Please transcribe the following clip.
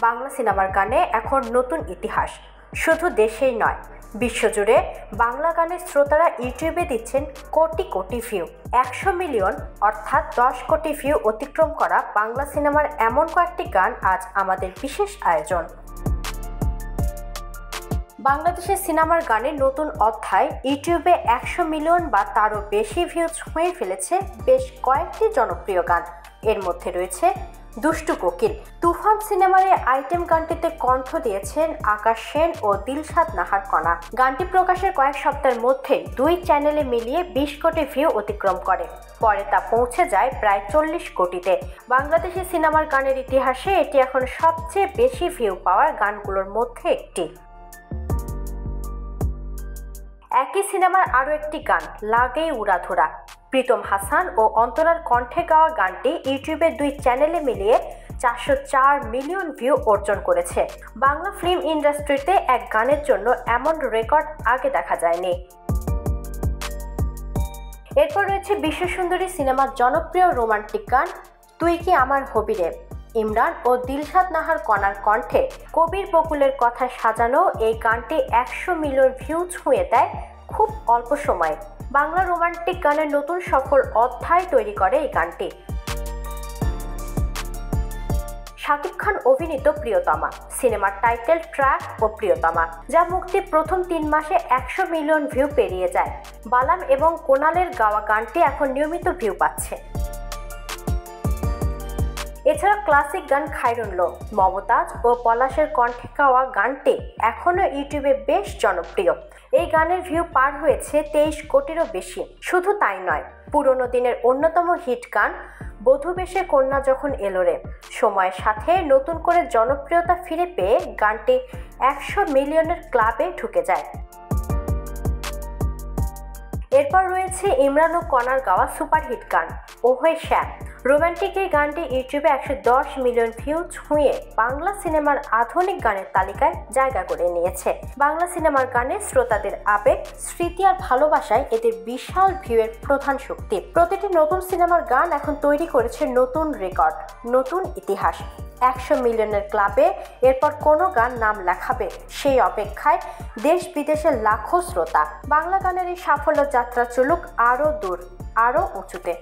বাংলা সিনেমার গানে এখন নতুন ইতিহাস। শুধু দেশেই নয়, বিশ্বজুড়ে বাংলা গানের শ্রোতারা ইউটিউবে দিচ্ছেন কোটি কোটি ভিউ। 100 মিলিয়ন অর্থাৎ 10 কোটি ভিউ অতিক্রম করা বাংলা সিনেমার এমন কয়েকটি গান আজ আমাদের বিশেষ আয়োজন। বাংলাদেশের সিনেমার গানের নতুন অধ্যায়। ইউটিউবে 100 মিলিয়ন বা তারও বেশি ভিউ ছুঁয়ে ফেলেছে বেশ কয়েকটি জনপ্রিয় গান। এর মধ্যে রয়েছে দুষ্টু কোকিল। তুফান সিনেমার আইটেম গানটিতে কণ্ঠ দিয়েছেন আকাশ সেন ও দিলশাদ নাহার কণা। গানটি প্রকাশের কয়েক সপ্তাহের মধ্যে 2 চ্যানেলে মিলিয়ে 20 কোটি ভিউ অতিক্রম করে। পরে তা পৌঁছে যায় প্রায় 40 কোটিতে। বাংলাদেশি সিনেমার গানের ইতিহাসে এটি এখন সবচেয়ে বেশি ভিউ পাওয়ার গানগুলোর মধ্যে একটি। একই সিনেমার আরও একটি গান লাগেই উড়াধুরা। প্রীতম হাসান ও অন্তরার কণ্ঠে গাওয়া গানটি ইউটিউবে 2 চ্যানেলে মিলিয়ে 404 মিলিয়ন ভিউ অর্জন করেছে। বাংলা ফিল্ম ইন্ডাস্ট্রিতে এক গানের জন্য এমন রেকর্ড আগে দেখা যায়নি। এরপর রয়েছে বিশ্বসুন্দরী সিনেমার জনপ্রিয় রোমান্টিক গান তুই কি আমার হবি রে। ইমরান ও দিলশাদ নাহার কণার কণ্ঠে কবির বকুলের কথায় সাজানো এই গানটি 100 মিলিয়ন ভিউ ছুঁয়ে দেয় খুব অল্প সময়ে। বাংলা রোমান্টিক গানের নতুন সফল অধ্যায় তৈরি করে এই গানটি। শাকিব খান অভিনীত প্রিয়তমা সিনেমার টাইটেল ট্র্যাক ও প্রিয়তমা, যা মুক্তির প্রথম 3 মাসে 100 মিলিয়ন ভিউ পেরিয়ে যায়। বালাম এবং কোনালের গাওয়া গানটি এখন নিয়মিত ভিউ পাচ্ছে। এছাড়া ক্লাসিক গান খায়রুল্লো, মমতাজ ও পলাশের কণ্ঠে গাওয়া গানটি এখনও ইউটিউবে বেশ জনপ্রিয়। এই গানের ভিউ পার হয়েছে 23 কোটিরও বেশি। শুধু তাই নয়, পুরনো দিনের অন্যতম হিট গান বধূ বেশে কন্যা যখন এলো রে সময়ের সাথে নতুন করে জনপ্রিয়তা ফিরে পেয়ে গানটি 100 মিলিয়নের ক্লাবে ঢুকে যায়। এরপর রয়েছে ইমরান ও কণার গাওয়া সুপারহিট গান ওহে শ্যাম। রোমান্টিক এই গানটি ইউটিউবে 110 মিলিয়ন ভিউ ছুঁয়ে বাংলা সিনেমার আধুনিক গানের তালিকায় জায়গা করে নিয়েছে। বাংলা সিনেমার গানে শ্রোতাদের আবেগ, স্মৃতি আর ভালোবাসায় এদের বিশাল ভিউয়ের প্রধান শক্তি। প্রতিটি নতুন সিনেমার গান এখন তৈরি করেছে নতুন রেকর্ড, নতুন ইতিহাস। 100 মিলিয়নের ক্লাবে এরপর কোনো গান নাম লেখাবে সেই অপেক্ষায় দেশ বিদেশের লাখো শ্রোতা। বাংলা গানের এই সাফল্য যাত্রা চলুক আরও দূর, আরও উঁচুতে।